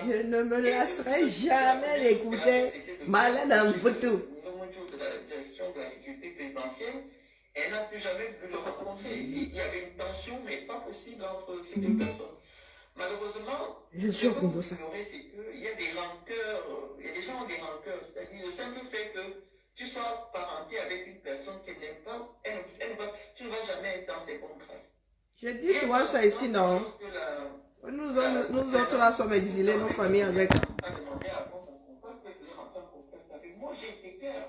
Je ne me lasserai jamais d'écouter Marlène en photo. De la direction de la sécurité présidentielle, elle n'a plus jamais voulu le rencontrer. Il y avait une tension, mais pas possible entre ces deux personnes. Malheureusement, je suis au Congo, ça. C'est qu'il y a des rancœurs, il y a des gens qui ont des rancœurs. C'est-à-dire le simple fait que tu sois parenté avec une personne qu'elle n'aime pas, tu ne vas jamais être dans ses bonnes grâces. Je dis souvent ça ici, non? Nous autres là sommes exilés, nos familles avec. Moi, j'ai été clair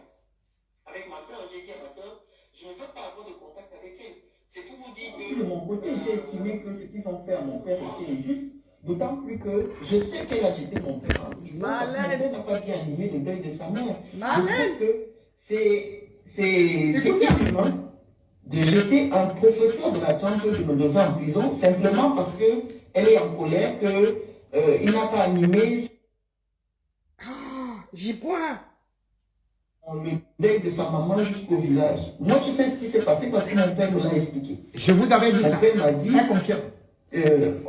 avec ma soeur, j'ai dit à ma soeur, je ne veux pas avoir de contact avec elle. C'est pour vous dire que de mon côté, j'ai estimé que ce qu'ils ont fait à mon père était injuste, d'autant plus que je sais qu'elle a jeté mon père en prison. Mon père n'a pas bien animé le deuil de sa mère. Je trouve que c'est inhumain de jeter un professeur de la chambre de Mendoza en prison simplement parce qu'elle est en colère, qu'il n'a pas animé. J'y point. Le deuil de sa maman jusqu'au village. Moi, je sais ce qui s'est passé parce que mon père me l'a expliqué. Je vous avais dit ça. Mon père m'a dit,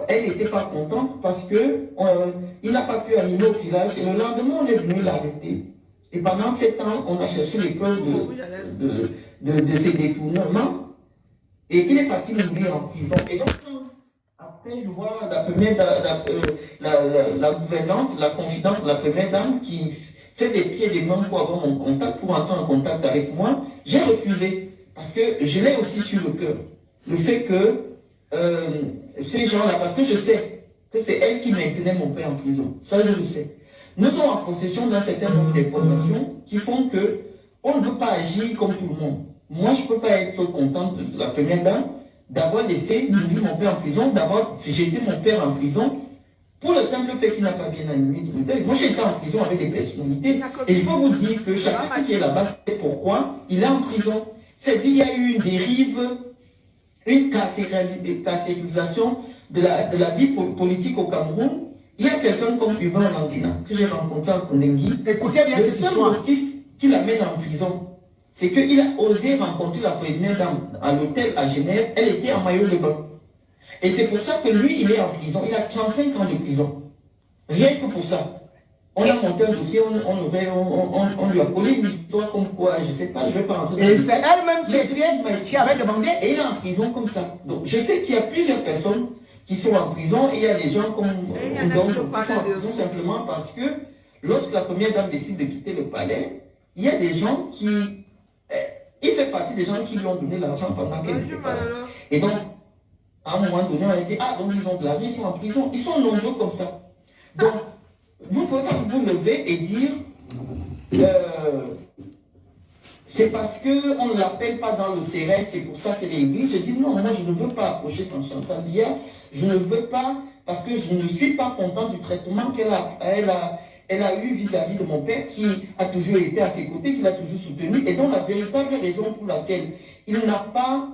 elle n'était pas contente parce que il n'a pas pu animer au village. Et le lendemain, on est venu l'arrêter. Et pendant 7 ans, on a cherché les preuves de ses détournements. Et il est parti mourir en prison. Et donc, après, je vois la gouvernante, la confidente de la première dame qui fait des pieds et des mains pour avoir mon contact, pour entrer en contact avec moi. J'ai refusé, parce que je l'ai aussi sur le cœur. Le fait que ces gens-là, parce que je sais que c'est elle qui maintenait mon père en prison. Ça, je le sais. Nous sommes en possession d'un certain nombre d'informations qui font que on ne peut pas agir comme tout le monde. Moi, je ne peux pas être contente de la première dame d'avoir laissé mon père en prison, d'avoir jeté mon père en prison, pour le simple fait qu'il n'a pas bien animé le deuil. Moi, j'étais en prison avec des personnalités. Et je peux vous dire que chacun qui est là-bas sait pourquoi il est en prison. C'est qu'il y a eu une dérive, une carcérisation de la vie politique au Cameroun. Il y a quelqu'un comme Hubert Languina, que j'ai rencontré en Kondengui. Écoutez bien cette histoire. Le seul motif qui l'amène en prison, c'est qu'il a osé rencontrer la première dame à l'hôtel à Genève. Elle était en maillot de bain. Et c'est pour ça que lui, il est en prison. Il a 35 ans de prison. Rien que pour ça. On a monté un dossier, on lui a collé une histoire comme quoi, je ne sais pas, je ne vais pas rentrer. Et c'est elle-même qui avait demandé. Et il est en prison comme ça. Donc je sais qu'il y a plusieurs personnes qui sont en prison et il y a des gens comme Oudon qui sont en prison simplement parce que lorsque la première dame décide de quitter le palais, il y a des gens qui... il fait partie des gens qui lui ont donné l'argent pendant qu'elle était là. Et donc, à un moment donné, on a dit, ah, donc ils ont de l'argent, ils sont en prison. Ils sont nombreux comme ça. Donc, vous pouvez pas vous lever et dire, c'est parce qu'on ne l'appelle pas dans le CRS, c'est pour ça qu'elle est aiguë. Je dis, non, moi, je ne veux pas approcher son Chantal Biya. Je ne veux pas, parce que je ne suis pas content du traitement elle a eu vis-à-vis de mon père, qui a toujours été à ses côtés, qui l'a toujours soutenu, et dont la véritable raison pour laquelle il n'a pas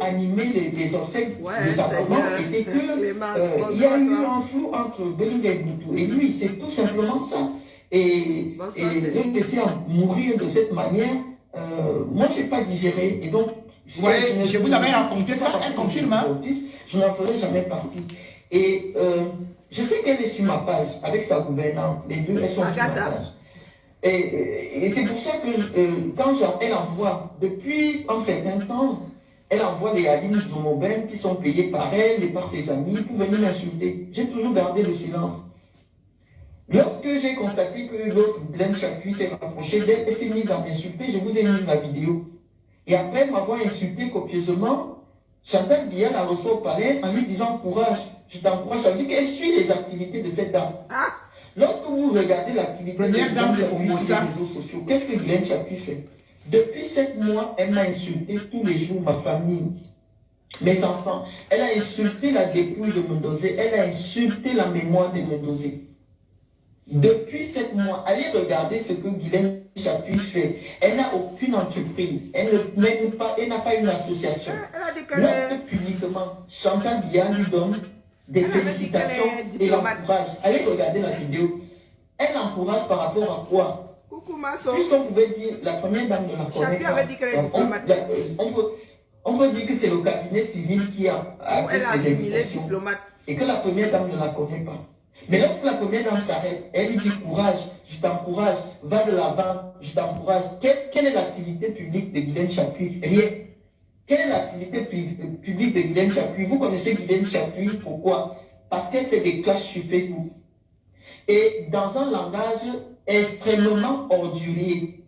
animé les obsèques de sa maman était que il y a eu un flou entre Belinda et Boutou. Et lui, c'est tout simplement ça. Et de laisser mourir de cette manière, moi, je n'ai pas digéré. Et donc, je vous avais raconté ça, elle confirme. Hein? Je n'en ferai jamais partie. Et je sais qu'elle est sur ma page avec sa gouvernante. Les deux, elles sont sur ma page. Et c'est pour ça que quand elle envoie, depuis un certain temps, elle envoie des Aline Zomoben qui sont payés par elle et par ses amis pour venir m'insulter. J'ai toujours gardé le silence. Lorsque j'ai constaté que l'autre Glenn Chapuis s'est rapproché d'elle et s'est mise à m'insulter, je vous ai mis la vidéo. Et après m'avoir insulté copieusement, Chantal Biya la reçoit au palais en lui disant courage, je t'encourage. Ça veut dire qu'elle suit les activités de cette dame. Lorsque vous regardez l'activité de Glenn Chapuis sur les réseaux sociaux, qu'est-ce que Glenn Chapuis fait? Depuis 7 mois, elle m'a insulté tous les jours, ma famille, mes enfants. Elle a insulté la dépouille de Mondosé, elle a insulté la mémoire de Mondosé. Depuis 7 mois, allez regarder ce que Guylaine Chapuis fait. Elle n'a aucune entreprise, elle n'a pas une association. Lorsque publiquement, Chantal Biya lui donne des félicitations et l'encourage. Allez regarder la vidéo. Elle l'encourage par rapport à quoi? Puisqu'on pouvait dire, la première dame ne la connaît pas. On peut dire que c'est le cabinet civil qui a elle a assimilé diplomate. Et que la première dame ne la connaît pas. Mais lorsque la première dame s'arrête, elle lui dit courage, je t'encourage, va de l'avant, je t'encourage. Quelle est l'activité publique de Guylaine Chaput? Rien. Quelle est l'activité publique de Guylaine Chaput? Vous connaissez Guylaine Chaput, pourquoi? Parce qu'elle fait des clashs sur Facebook. Et dans un langage extrêmement ordurier.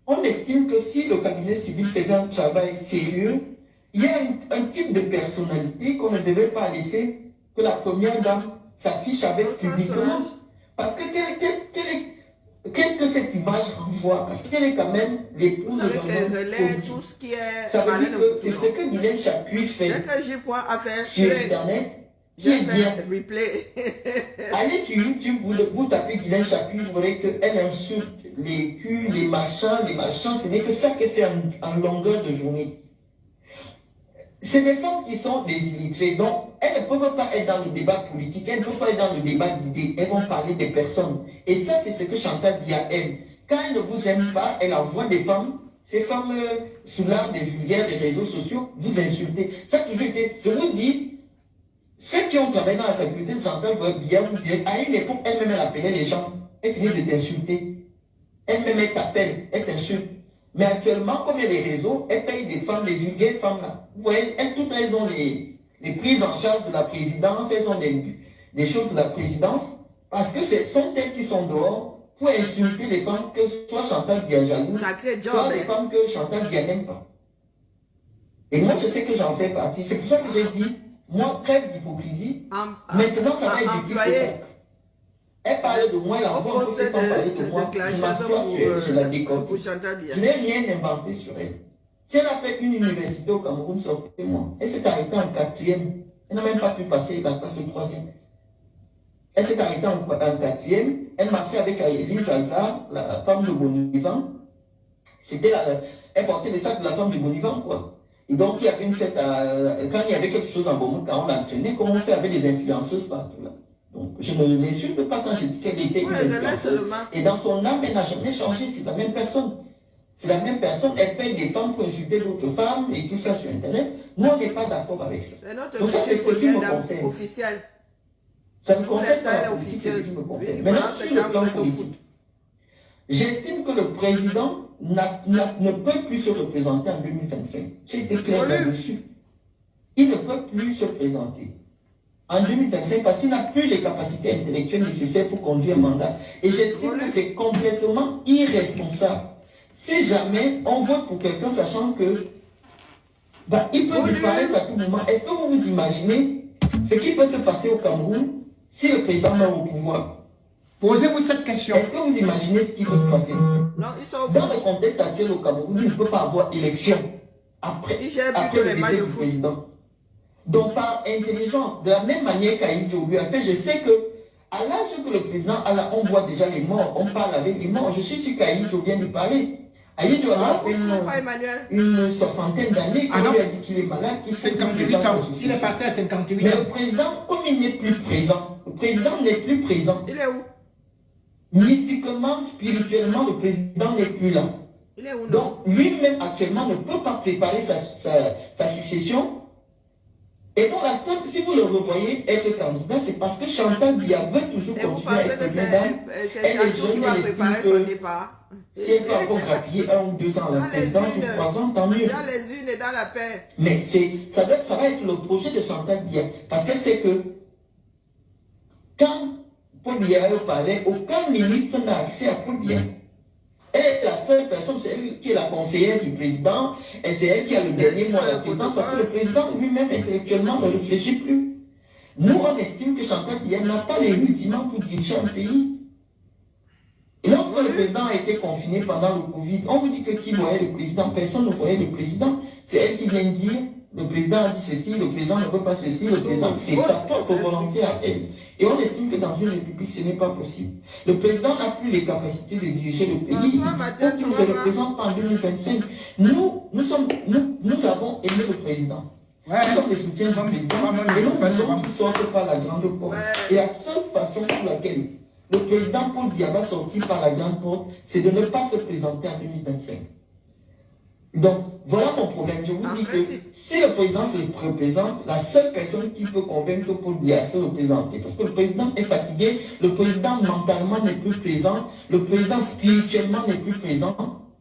On estime que si le cabinet civil faisait un travail sérieux, il y a un type de personnalité qu'on ne devait pas laisser que la première dame s'affiche avec publiquement. Parce que qu'est-ce que cette image renvoie? Parce qu'elle est quand même l'épouse de qu'elle relaie tout ce qui est... Ça veut dire que c'est ce que Guylaine Chaput fait dès que j'ai point à faire sur Internet. J'ai fait replay. Allez sur YouTube, vous tapez Guylaine Chaput, vous verrez qu'elle insulte les culs, les machins, ce n'est que ça qu'elle fait en longueur de journée. C'est des femmes qui sont des illettrées, donc elles ne peuvent pas être dans le débat politique, elles ne peuvent pas être dans le débat d'idées, elles vont parler des personnes. Et ça, c'est ce que Chantal Biya aime. Quand elle ne vous aime pas, elle envoie des femmes, ces femmes sous l'art des vulgaires des réseaux sociaux, vous insultez. Ça a toujours été, je vous dis, ceux qui ont travaillé dans la sécurité de Chantal Biya, vous direz, à une époque, elle-même, elle appelait les gens, elle finit de t'insulter. Elle-même, elle t'appelle, elle t'insulte. Mais actuellement, comme il y a des réseaux, elle paye des femmes, des vulgaires femmes là. Vous voyez, toutes elles ont les prises en charge de la présidence, elles ont des choses de la présidence, parce que ce sont elles qui sont dehors pour insulter les femmes que soit Chantal Biya jalouse, soit les femmes que Chantal Biya n'aime pas. Et moi, je sais que j'en fais partie. C'est pour ça que j'ai dit, moi, trêve d'hypocrisie. Maintenant, ça va être difficile. Elle parlait de moi, elle envoie un peu parler de moi. Je m'assois sur elle, je la décortique. Je n'ai rien inventé sur elle. Si elle a fait une université au Cameroun, sortez-moi. Elle s'est arrêtée en 4e. Elle n'a même pas pu passer la classe de 3e. Elle s'est arrêtée en 4e. Elle marchait avec Elise Hazard, la femme de Bonivan. Elle portait les sacs de la femme de Bonivan, quoi. Et donc, il y avait une fête, quand il y avait quelque chose en Beaumont, quand on la tenait, comme on fait avec les influenceuses partout là. Donc, je ne l'insulte pas quand je dis qu'elle était une influenceuse. Et dans son âme, elle n'a jamais changé, c'est la même personne. C'est la même personne, elle paye des femmes pour insulter d'autres femmes et tout ça sur Internet. Nous, on n'est pas d'accord avec ça. C'est notre donc, ça, c'est ce qui me concerne. Officielle. Ça me concerne pas la politique, c'est ce qui me concerne. Maintenant, sur le plan politique, j'estime que le président ne peut plus se représenter en 2025. J'ai été clair là-dessus. Il ne peut plus se présenter en 2025 parce qu'il n'a plus les capacités intellectuelles nécessaires pour conduire un mandat. Et j'estime que c'est complètement irresponsable. Si jamais on vote pour quelqu'un sachant que il peut disparaître à tout moment, est-ce que vous vous imaginez ce qui peut se passer au Cameroun si le président meurt au pouvoir? Posez-vous cette question. Est-ce que vous imaginez ce qui peut se passer? Non, ils sont dans le contexte actuel au Cameroun, il ne peut pas avoir élection après le décès du président. Donc par intelligence, de la même manière qu'Aïdjo lui a fait, je sais que à l'âge que le président a là, on voit déjà les morts, on parle avec les morts. Je suis sûr qu'Aïdjo vient de parler. Aïdjo a une soixantaine d'années qu'on lui a dit qu'il est malade. 58 ans. Il est parti à 58 ans. Mais le président, comme il n'est plus présent, le président n'est plus présent. Il est où? Mystiquement, spirituellement, le président n'est plus là. Il est où? Donc lui-même actuellement ne peut pas préparer sa succession. Et donc la seule, si vous le revoyez être candidat, c'est parce que Chantal Biya veut toujours continuer à être c'est Chantal qui va préparer son départ. Si elle peut encore grappiller 1 ou 2 ans à la présidence ou 3 ans, tant mieux. Dans les unes et dans la paix. Mais ça va être le projet de Chantal Biya. Parce qu'elle sait que quand Paul Biya est au palais, aucun ministre n'a accès à Paul Biya. Elle est la seule personne, c'est elle qui est la conseillère du président, et c'est elle qui a le dernier mot à la présidence, parce que le président lui-même intellectuellement ne réfléchit plus. Nous, on estime que Chantal Biya n'a pas les rudiments pour diriger un pays. Et lorsque le président a été confiné pendant le Covid, on vous dit que qui voyait le président? Personne ne voyait le président. C'est elle qui vient dire, le président a dit ceci, le président ne veut pas ceci, le président, c'est sa propre volonté à elle. Et on estime que dans une république, ce n'est pas possible. Le président n'a plus les capacités de diriger le pays. Il faut qu'il se représente en 2025. Nous avons aimé le président. Nous sommes les soutiens du président. Et nous voulons qu'il sorte par la grande porte. Et la seule façon pour laquelle le président Paul Biya va sortir par la grande porte, c'est de ne pas se présenter en 2025. Donc, voilà mon problème. Je vous dis que si le président se représente, la seule personne qui peut convaincre Paul Biya se représenter, parce que le président est fatigué, le président mentalement n'est plus présent, le président spirituellement n'est plus présent,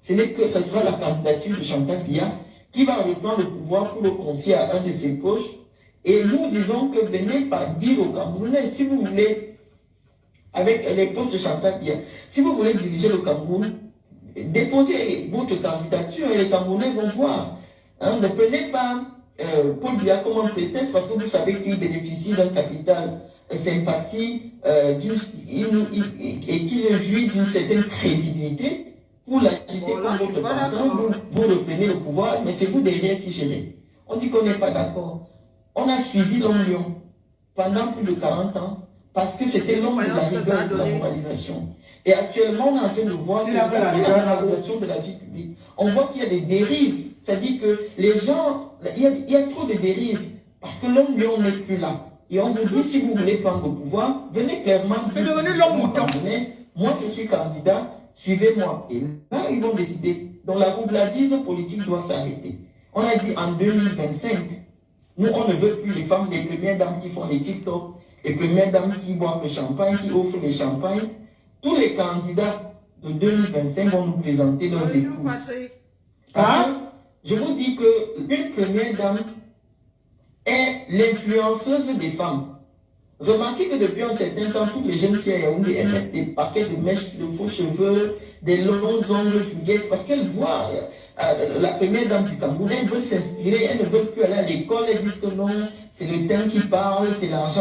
ce n'est que ce sera la candidature de Chantal Biya qui va reprendre le pouvoir pour le confier à un de ses proches. Et nous disons que venez par dire aux Camerounais, si vous voulez, avec les postes de Chantal Biya, si vous voulez diriger le Cameroun, déposez votre candidature et les Camerounais vont voir. Hein, ne prenez pas Paul Biya comme un prétexte parce que vous savez qu'il bénéficie d'un capital sympathie et qu'il jouit d'une certaine crédibilité pour l'agiter comme votre partenaire. Vous reprenez le pouvoir, mais c'est vous derrière qui gérez. On dit qu'on n'est pas d'accord. On a suivi l'homme lion pendant plus de 40 ans parce que c'était l'homme de la rigueur de la moralisation. Et actuellement, on est en train de voir que la moralisation de la vie publique, on voit qu'il y a des dérives. C'est-à-dire que les gens, il y a trop de dérives parce que l'homme lion n'est plus là. Et on vous dit, si vous voulez prendre le pouvoir, venez clairement. C'est devenu l'homme mouton. Moi, je suis candidat, suivez-moi. Et là, ils vont décider. Donc la roubladise politique doit s'arrêter. On a dit en 2025, nous, on ne veut plus les femmes, les premières dames qui font les TikTok, les premières dames qui boivent le champagne, qui offrent les champagnes. Tous les candidats de 2025 vont nous présenter leurs épouses. Je vous dis qu'une première dame est l'influenceuse des femmes. Remarquez que depuis un certain temps, toutes les jeunes filles à Yaoundé mettent des paquets de mèches, de faux cheveux, des longs ongles fugaces, parce qu'elles voient la première dame du Cameroun, elles veulent s'inspirer, elles ne veulent plus aller à l'école, elles disent que non, c'est le thème qui parle, c'est l'argent,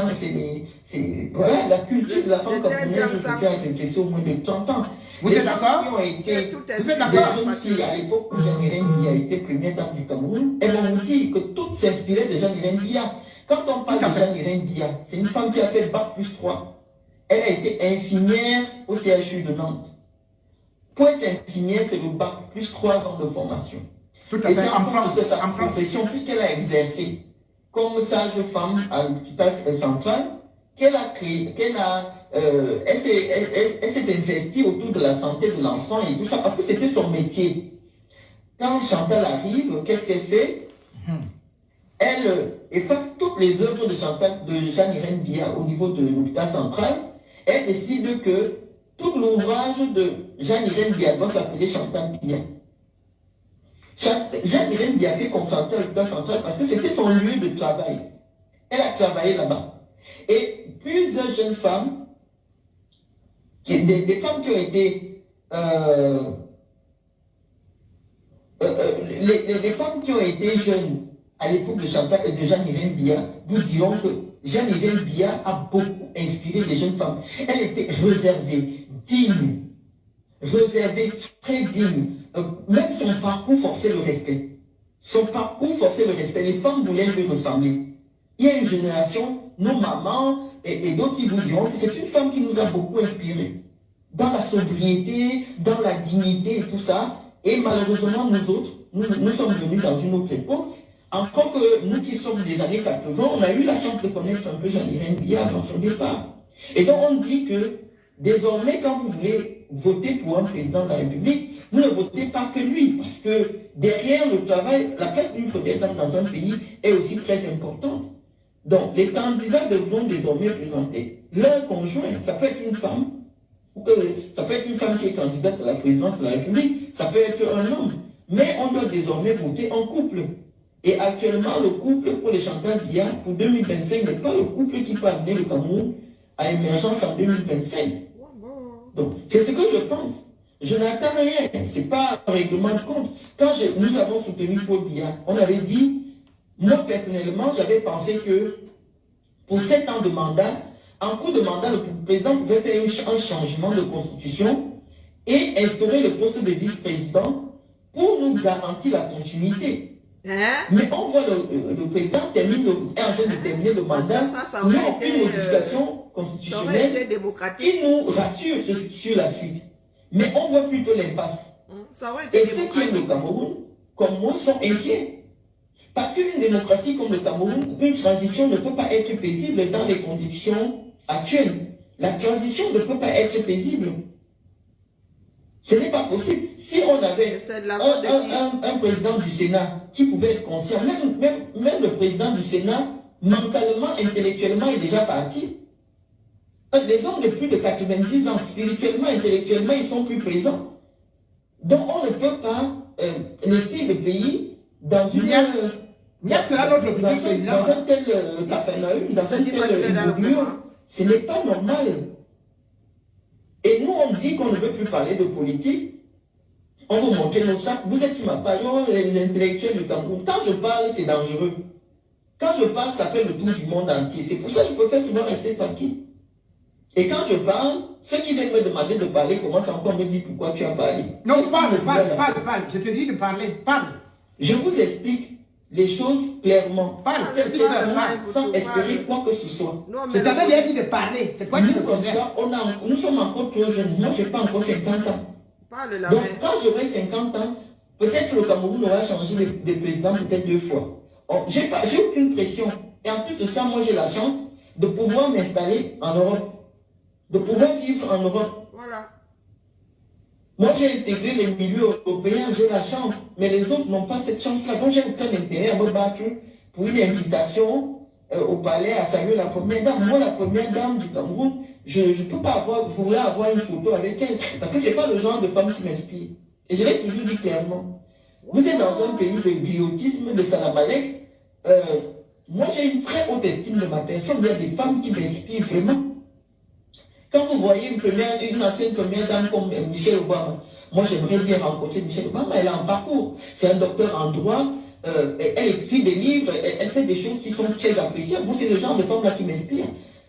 voilà, la culture de la femme camerounaise qui a réfléchi au moins de 30 ans. Vous êtes d'accord? Vous êtes d'accord? Les jeunes à l'époque où Jeanne Irène Biya a été première dame du Cameroun, elles vont vous dire que toutes s'inspiraient de Jeanne Irène Biya. Quand on parle de Jeanne Irène Biya, c'est une femme qui a fait Bac plus 3. Elle a été infirmière au CHU de Nantes. Pour être infirmière, c'est le Bac plus 3 ans de formation. Tout à fait, en France. En profession, puisqu'elle a exercé comme sage-femme à l'hôpital central, elle s'est investie autour de la santé de l'enfant et tout ça, parce que c'était son métier. Quand Chantal arrive, qu'est-ce qu'elle fait? Elle efface toutes les œuvres de Jeanne Irène Biya au niveau de l'hôpital central. Elle décide que tout l'ouvrage de Jeanne Irène Biya doit s'appeler Chantal Biya. Jeanne Irène Biya s'est concentrée à l'hôpital central parce que c'était son lieu de travail. Elle a travaillé là-bas. Et plusieurs jeunes femmes, des femmes qui ont été les femmes qui ont été jeunes à l'époque de Chantal et de Jeanne Irène Biya vous diront que Jeanne Irène Biya a beaucoup inspiré les jeunes femmes. Elle était réservée, digne, très digne. Même son parcours forçait le respect. Son parcours forçait le respect. Les femmes voulaient lui ressembler. Il y a une génération, nos mamans et d'autres qui vous diront que c'est une femme qui nous a beaucoup inspiré. Dans la sobriété, dans la dignité et tout ça. Et malheureusement, nous autres, nous sommes venus dans une autre époque. Encore que nous qui sommes des années 80, on a eu la chance de connaître un peu Jeanne Irène Biya dans son départ. Et donc on dit que désormais, quand vous voulez voter pour un président de la République, vous ne votez pas que lui, parce que derrière le travail, la place d'une première dame dans un pays est aussi très importante. Donc les candidats devront désormais présenter leur conjoint. Ça peut être une femme, ça peut être une femme qui est candidate à la présidence de la République, ça peut être un homme. Mais on doit désormais voter en couple. Et actuellement, le couple pour les Chantal Biya pour 2025 n'est pas le couple qui peut amener le Cameroun à émergence en 2025. Donc, c'est ce que je pense. Je n'attends rien. Ce n'est pas un règlement de compte. Quand nous avons soutenu Paul Biya, on avait dit, moi personnellement, j'avais pensé que pour 7 ans de mandat, en cours de mandat, le président pouvait faire un changement de constitution et instaurer le poste de vice-président pour nous garantir la continuité. Mais on voit le président est en train de terminer le mandat, mais aucune modification constitutionnelle qui nous rassure sur la suite. Mais on voit plutôt l'impasse. Et ceux qui aiment le Cameroun, comme moi, sont inquiets. Parce qu'une démocratie comme le Cameroun, une transition ne peut pas être paisible dans les conditions actuelles. La transition ne peut pas être paisible. Ce n'est pas possible. Si on avait un président du Sénat qui pouvait être conscient, même le président du Sénat, mentalement, intellectuellement, est déjà parti. Les hommes de plus de 90 ans, spirituellement, intellectuellement, ils sont plus présents. Donc on ne peut pas laisser le pays dans une... Dans un tel capharnaüm, dans un tel mur, ce n'est pas normal. Et nous, on dit qu'on ne veut plus parler de politique. On vous montre nos sacs. Vous êtes ma paillon, les intellectuels du Cameroun. Quand je parle, c'est dangereux. Quand je parle, ça fait le tour du monde entier. C'est pour ça que je préfère souvent rester tranquille. Et quand je parle, ceux qui viennent me demander de parler commencent encore à me dire pourquoi tu as parlé. Non, parle. Je te dis de parler, parle. Je vous explique les choses clairement. Parle, sans espérer quoi que ce soit. Je t'avais bien dit de parler. C'est quoi que tu faisais? Nous sommes encore trop jeunes. Moi, je n'ai pas encore 50 ans. Donc, quand j'aurai 50 ans, peut-être le Cameroun aura changé de président peut-être 2 fois. J'ai aucune pression. Et en plus de ça, moi, j'ai la chance de pouvoir m'installer en Europe. De pouvoir vivre en Europe. Voilà. Moi, j'ai intégré les milieux européens, j'ai la chance. Mais les autres n'ont pas cette chance-là. Donc, j'ai aucun intérêt à me battre pour une invitation au palais à saluer la première dame. Moi, la première dame du Cameroun, je ne peux pas vouloir avoir une photo avec elle. Parce que ce n'est pas le genre de femme qui m'inspire. Et je l'ai toujours dit clairement. Vous êtes dans un pays de biotisme, de Salamalek. Moi, j'ai une très haute estime de ma personne. Il y a des femmes qui m'inspirent vraiment. Quand vous voyez une ancienne première dame comme Michelle Obama, moi j'aimerais bien rencontrer Michelle Obama, elle est en parcours. C'est un docteur en droit, elle écrit des livres, elle fait des choses qui sont très appréciables. Moi, c'est le genre de femme-là qui m'inspire.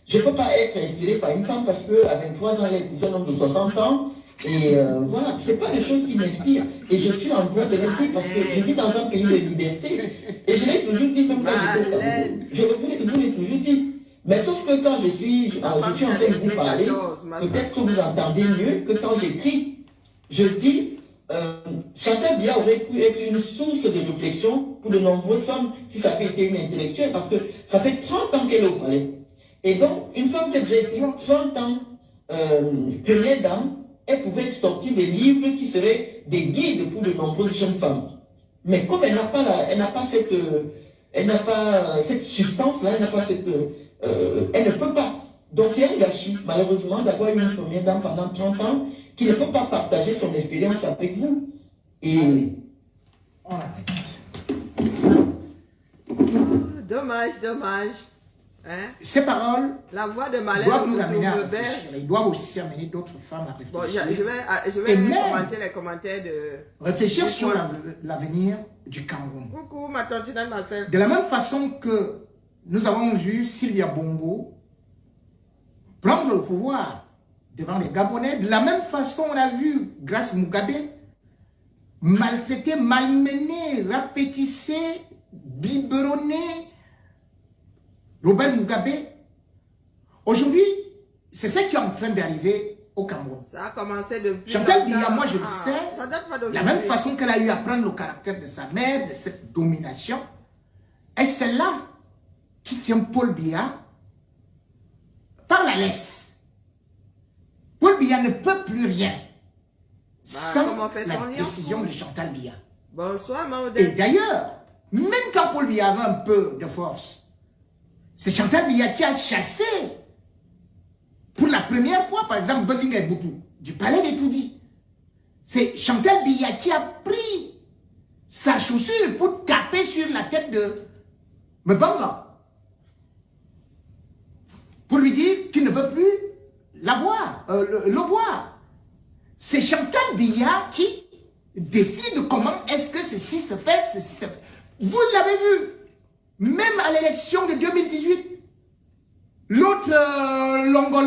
Je ne peux pas être inspiré par une femme parce qu'à 23 ans, elle est un homme de 60 ans. Et voilà, ce n'est pas des choses qui m'inspirent. Et je suis en droit de rester parce que je vis dans un pays de liberté. Et je l'ai toujours dit, même quand j'étais au Cameroun. Je vous l'ai toujours dit. Mais sauf que quand je suis en train de vous parler, peut-être que vous entendez mieux que quand j'écris. Je dis, Chantal Biya aurait pu être une source de réflexion pour de nombreuses femmes si ça avait été une intellectuelle, parce que ça fait 30 ans qu'elle est au palais. Et donc, une femme qui a déjà été 30 ans première dame, elle pouvait être sortie des livres qui seraient des guides pour de nombreuses jeunes femmes. Mais comme elle n'a pas cette substance-là, elle n'a pas cette... elle ne peut pas. Donc c'est un gâchis, malheureusement, d'avoir une première dame pendant 30 ans qui ne peut pas partager son expérience avec vous. Et... On arrête. Dommage. Hein? Ces paroles la voix de Malène doivent nous amener à réfléchir. Ils doivent aussi amener d'autres femmes à réfléchir. Bon, je vais commenter les commentaires de... Réfléchir sur l'avenir du Cameroun. Coucou, ma tante Marcel. De la même façon que nous avons vu Sylvia Bongo prendre le pouvoir devant les Gabonais, de la même façon on a vu Grace Mugabe maltraiter, malmener, rapetisser, biberonner Robert Mugabe. Aujourd'hui, c'est ce qui est en train d'arriver au Cameroun. Ça a commencé depuis Chantal Biya, moi je le sais, ça date pas de la même façon qu'elle a eu à prendre le caractère de sa mère, de cette domination, et c'est là qui tient Paul Biya par la laisse. Paul Biya ne peut plus rien sans la décision de Chantal Biya. Bonsoir, et d'ailleurs, même quand Paul Biya avait un peu de force, c'est Chantal Biya qui a chassé pour la première fois, par exemple, Bunding et Boutou, du palais des Toudi. C'est Chantal Biya qui a pris sa chaussure pour taper sur la tête de Mbanga. Pour lui dire qu'il ne veut plus la voir, le voir. C'est Chantal Biya qui décide comment est-ce que ceci se fait, ceci se fait. Vous l'avez vu, même à l'élection de 2018, l'autre Longo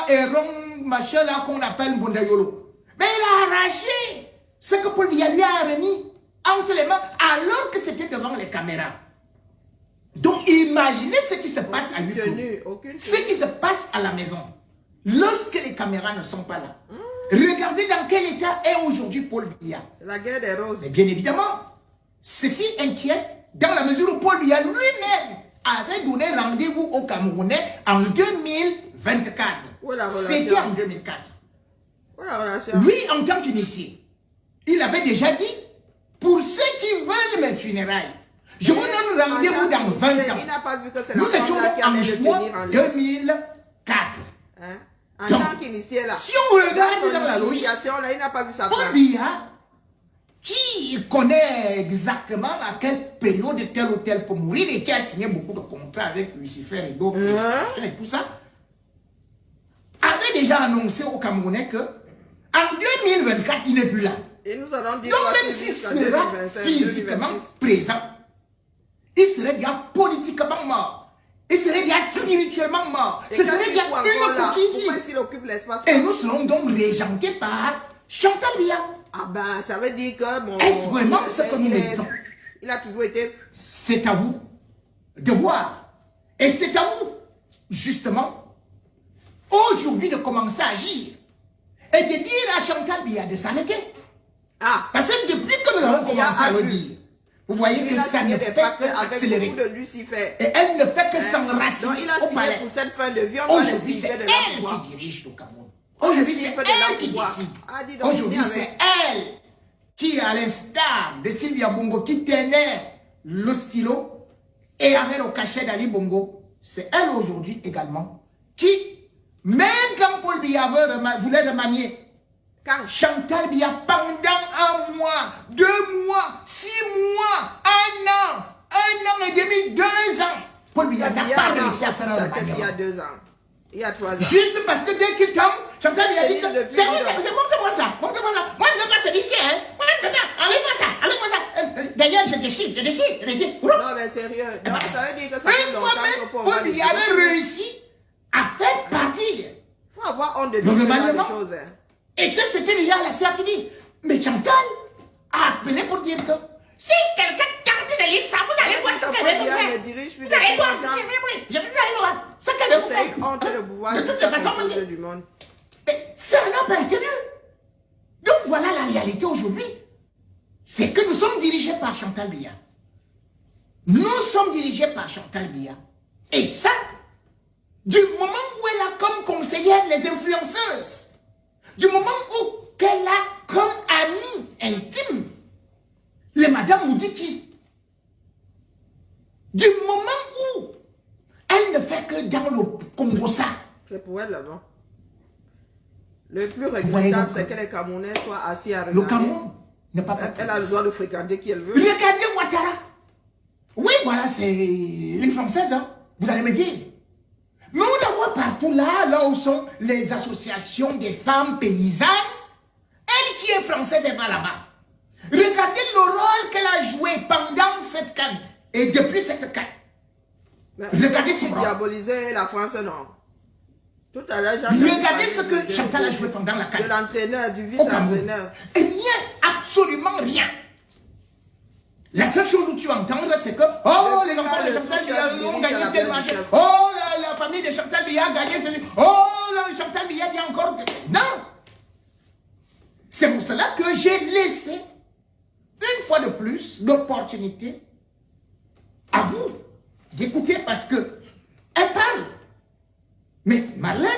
et Ron machin là qu'on appelle Bondayolo, mais il a arraché ce que Paul Biya lui a remis entre les mains alors que c'était devant les caméras. Donc imaginez ce qui se passe à YouTube, ce qui se passe à la maison, lorsque les caméras ne sont pas là. Regardez dans quel état est aujourd'hui Paul Biya. C'est la guerre des roses. Mais bien évidemment, ceci inquiète dans la mesure où Paul Biya lui-même avait donné rendez-vous aux Camerounais en 2024. C'était en 2004. Lui, en tant qu'initié, il avait déjà dit, pour ceux qui veulent mes funérailles, je vous donne rendez-vous dans 20 ans. Il n'a pas vu que c'est Nous la étions femme là qui en allait le juin tenir en laisse. 2004. Hein? En Donc, tant qu'initié là. si on regarde dans la logique, l'initiation là, il n'a pas vu sa Paul femme. Biya, qui connaît exactement à quelle période tel ou tel peut mourir et qui a signé beaucoup de contrats avec Lucifer et d'autres et tout ça, avait déjà annoncé aux Camerounais que en 2024, il n'est plus là. Et nous allons dire Donc quoi même sur s'il jusqu'en sera 2025, physiquement 2026. présent, il serait déjà politiquement mort. Il serait déjà spirituellement mort. Et Ce quand serait il déjà faut encore une là, coquille pourquoi vide. s'il occupe l'espace Et là? nous serons donc régentés par Chantal Biya. Ah ben, ça veut dire que bon. Est-ce vraiment ce que nous méritons? Il a toujours été. C'est à vous de voir. Et c'est à vous, justement, aujourd'hui de commencer à agir. Et de dire à Chantal Biya de s'arrêter. Ah! Parce que depuis que nous avons Il y a commencé à le vu. dire, vous voyez Il que a ça signé ne des fait pactes que avec s'accélérer. beaucoup de Lucifer. Et elle ne fait que Donc s'enraciner il a au signé palais. pour cette fin de vie, on doit les Aujourd'hui, c'est priver de leur elle pouvoir. qui dirige le Cameroun. On Aujourd'hui, les c'est prive de leur elle qui pouvoir. décide. Ah, dis donc, Aujourd'hui, viens c'est avec. elle qui, à l'instar de Sylvia Bongo, qui tenait le stylo et avait le cachet d'Ali Bongo, c'est elle aujourd'hui également qui, même quand Paul Biya voulait remanier Quand? Chantal Biya, pendant 1 mois, 2 mois, 6 mois, 1 an et demi, 2 ans, Paul Biya n'a pas réussi à faire un Il y a remaniement. 2 ans. Il y a 3 ans. Juste parce que dès qu'il tombe, Chantal Biya dit que C'est c'est bon, montre-moi ça, montre-moi ça. Moi, je ne veux pas se déchirer, hein. Moi, je ne veux pas, enlève-moi ça, enlève-moi ça. D'ailleurs, je déchire. Non, mais sérieux. Donc, ça veut dire que ça fait Une longtemps fois que même, pour Paul Biya avait réussi à faire partir. Il faut avoir honte de Le dire ce genre remaniement. de choses. Hein. Et que c'était déjà la sœur qui dit, mais Chantal a appelé pour dire que si quelqu'un tente de lire ça, vous allez voir ce qu'elle va Paul Biya faire. ne dirige plus Vous allez depuis voir, longtemps. je vais voir ce qu'elle va C'est faire. une honte de pouvoir De dire toute ça façon, comme vous chose dites, du monde. mais ça n'a pas été mieux. Donc voilà la réalité aujourd'hui. C'est que nous sommes dirigés par Chantal Biya. Nous sommes dirigés par Chantal Biya. Et ça, du moment où elle a comme conseillère les influenceuses, du moment où qu'elle a comme amie intime les Madame Moudiki, du moment où elle ne fait que dans le Congo ça, C'est pour elle là-bas. Le plus voyez regrettable, donc, c'est que les Camerounais soient assis à le regarder. Cameroun n'est pas Elle a le droit de fréquenter qui elle veut. Regardez Ouattara. Oui, voilà, c'est une Française, hein. Vous allez me dire. Mais on la voit partout là où sont les associations des femmes paysannes. Elle qui est française, elle va là-bas. Regardez le rôle qu'elle a joué pendant cette canne et depuis cette canne. Regardez son rôle. Diaboliser la France, non. Tout à l'heure, j'ai Regardez ce que Chantal a joué pendant la canne. De l'entraîneur, du Au Cameroun. vice-entraîneur. Et rien, absolument rien. La seule chose où tu vas entendre, c'est que, oh, les enfants de Chantal Biya ont gagné tel match. Oh, la famille de Chantal Biya a gagné ce. Oh, Chantal Biya dit encore que. Non! C'est pour cela que j'ai laissé, une fois de plus, l'opportunité à vous d'écouter parce que elle parle. Mais Marlène,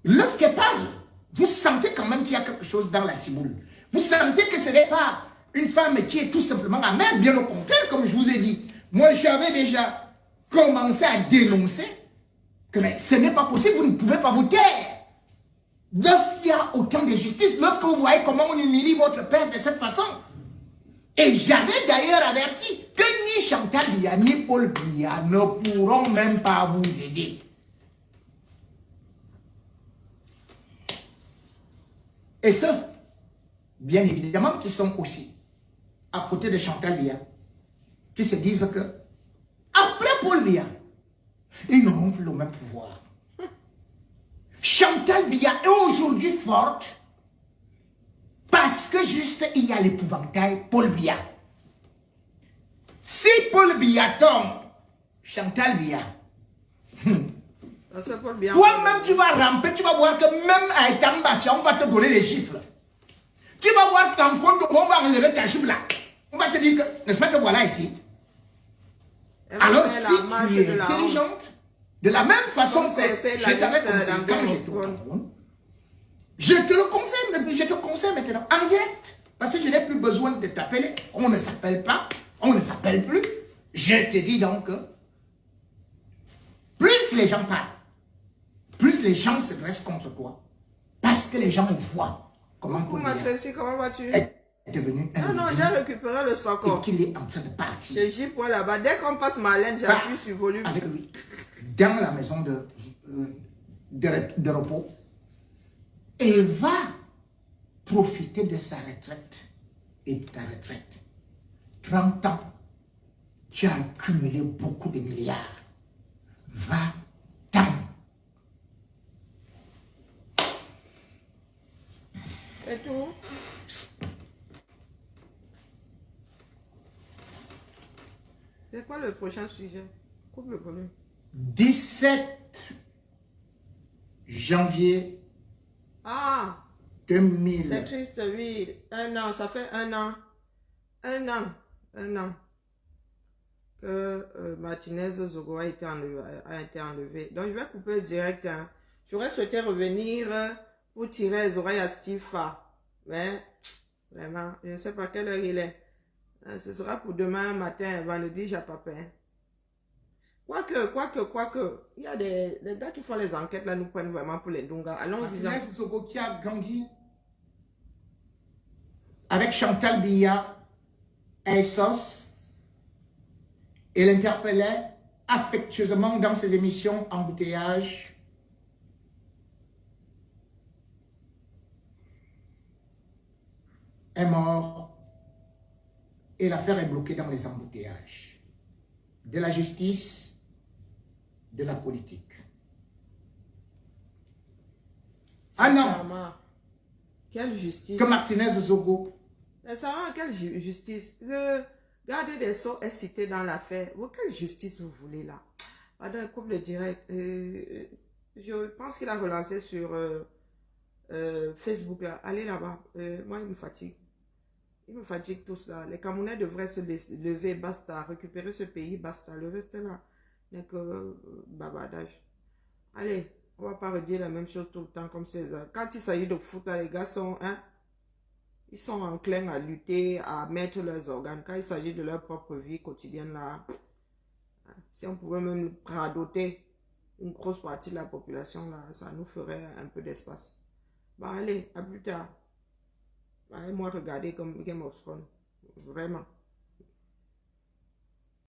lorsqu'elle parle, vous sentez quand même qu'il y a quelque chose dans la ciboule. Vous sentez que ce n'est pas une femme qui est tout simplement amère, bien au contraire, comme je vous ai dit. Moi, j'avais déjà commencé à dénoncer que mais, ce n'est pas possible, vous ne pouvez pas vous taire. Lorsqu'il y a autant de justice, lorsque vous voyez comment on humilie votre père de cette façon. Et j'avais d'ailleurs averti que ni Chantal Biya ni Paul Biya ne pourront même pas vous aider. Et ceux, bien évidemment, qui sont aussi à côté de Chantal Biya, qui se disent que, après Paul Biya, ils n'auront plus le même pouvoir. Chantal Biya est aujourd'hui forte parce que juste il y a l'épouvantail Paul Biya. Si Paul Biya tombe, Chantal Biya, toi-même tu vas ramper, tu vas voir que même à Etambafia, on va te donner les chiffres. Tu vas voir qu'en compte, on va enlever ta chou là. On va te dire que, n'est-ce pas que voilà ici. Alors si tu es intelligente, de la même façon que j'étais avec comme quand j'étais au Cameroun, Je te le conseille maintenant, en direct. Parce que je n'ai plus besoin de t'appeler. On ne s'appelle pas, on ne s'appelle plus. Je te dis donc que plus les gens parlent, plus les gens se dressent contre toi. Parce que les gens voient comment Coucou ma Tracy, comment vas-tu? est devenu un Non, j'ai récupéré le soccer. et qu'il est en train de partir. J'ai J point là-bas. Dès qu'on passe Marlène, j'appuie sur volume. Avec lui, dans la maison de repos, et va profiter de sa retraite et de ta retraite. 30 ans, tu as accumulé beaucoup de milliards. Va-t'en. Et tout. C'est quoi le prochain sujet? Coupe le volume. 17 janvier Ah, 2000. c'est triste, oui. Un an, ça fait un an. Un an que Martinez Zogo a été enlevé. Donc, je vais couper le direct. Hein. J'aurais souhaité revenir pour tirer les oreilles à Stifa. Mais, vraiment, je ne sais pas quelle heure il est. Ce sera pour demain matin, vendredi, j'ai pas peur. Quoique, il y a les gars qui font les enquêtes là, nous prennent vraiment pour les Dunga. Allons-y. Martinez Zogo qui a grandi avec Chantal Biya, Essos, et l'interpellait affectueusement dans ses émissions Embouteillage. Est mort et l'affaire est bloquée dans les embouteillages de la justice, de la politique. Ah non! Quelle justice? Que Martinez Zogo. Ça, quelle justice? Le garde des Sceaux est cité dans l'affaire. Quelle justice vous voulez là? Pardon, coupe le direct. Je pense qu'il a relancé sur Facebook là. Allez là-bas. Moi, il me fatigue. Il me fatigue tout cela. Les Camerounais devraient se lever, basta. Récupérer ce pays, basta. Le reste là n'est que babadage. Allez, on va pas redire la même chose tout le temps comme César. Quand il s'agit de foot, là, les gars sont... Hein, ils sont enclins à lutter, à mettre leurs organes. Quand il s'agit de leur propre vie quotidienne, là, si on pouvait même radoter une grosse partie de la population, là, ça nous ferait un peu d'espace. Bon, allez, à plus tard. Allez, moi, regarder comme Game of Thrones. Vraiment.